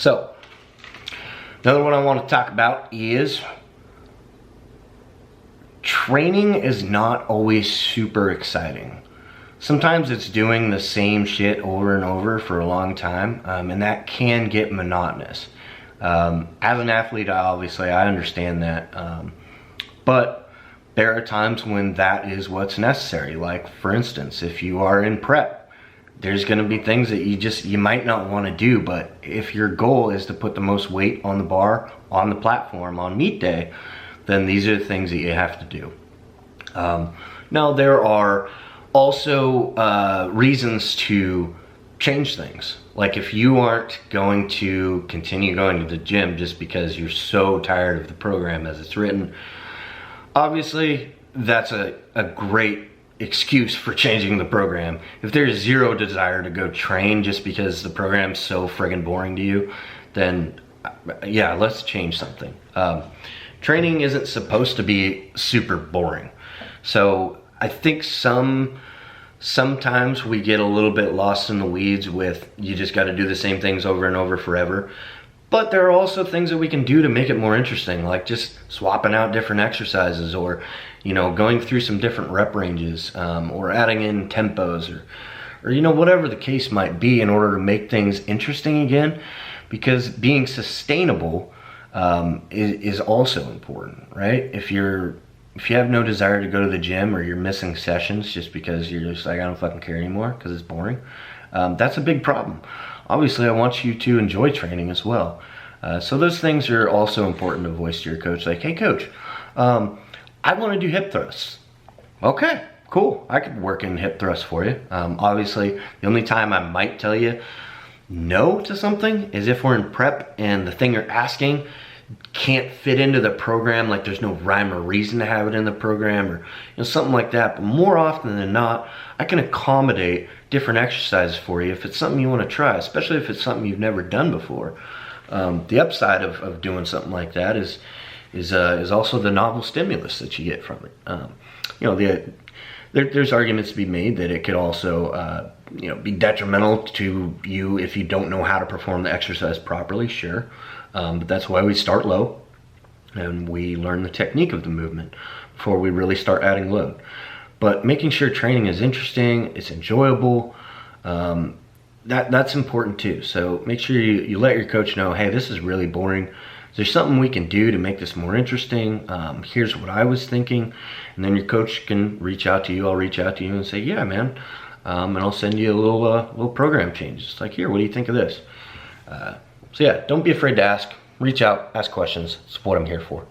So, another one I want to talk about is training is not always super exciting. Sometimes it's doing the same shit over and over for a long time, and that can get monotonous. As an athlete, obviously, I understand that, but there are times when that is what's necessary. Like, for instance, if you are in prep, there's going to be things that you might not want to do, but if your goal is to put the most weight on the bar, on the platform, on meet day, then these are the things that you have to do. Now, there are also reasons to change things. Like, if you aren't going to continue going to the gym just because you're so tired of the program as it's written, obviously that's a great excuse for changing the program. If there's zero desire to go train just because the program's so friggin' boring to you, then yeah, let's change something. Training isn't supposed to be super boring. So I think sometimes we get a little bit lost in the weeds with you just got to do the same things over and over forever. But there are also things that we can do to make it more interesting, like just swapping out different exercises, or going through some different rep ranges, or adding in tempos, or whatever the case might be, in order to make things interesting again. Because being sustainable is also important, right? If you have no desire to go to the gym, or you're missing sessions just because you're just like, I don't fucking care anymore because it's boring, that's a big problem. Obviously, I want you to enjoy training as well. So those things are also important to voice to your coach. Like, hey coach, I want to do hip thrusts. Okay, cool. I could work in hip thrusts for you. Obviously, the only time I might tell you no to something is if we're in prep and the thing you're asking can't fit into the program, like there's no rhyme or reason to have it in the program, or something like that. But more often than not, I can accommodate different exercises for you if it's something you want to try, especially if it's something you've never done before. The upside of doing something like that is also the novel stimulus that you get from it. There's arguments to be made that it could also be detrimental to you if you don't know how to perform the exercise properly, sure. But that's why we start low and we learn the technique of the movement before we really start adding load. But making sure training is interesting, it's enjoyable, that's important too. So make sure you let your coach know, hey, this is really boring. Is there something we can do to make this more interesting? Here's what I was thinking. And then your coach can reach out to you. I'll reach out to you and say, yeah, man. And I'll send you a little program change. It's like, here, what do you think of this? So yeah, don't be afraid to ask. Reach out, ask questions. It's what I'm here for.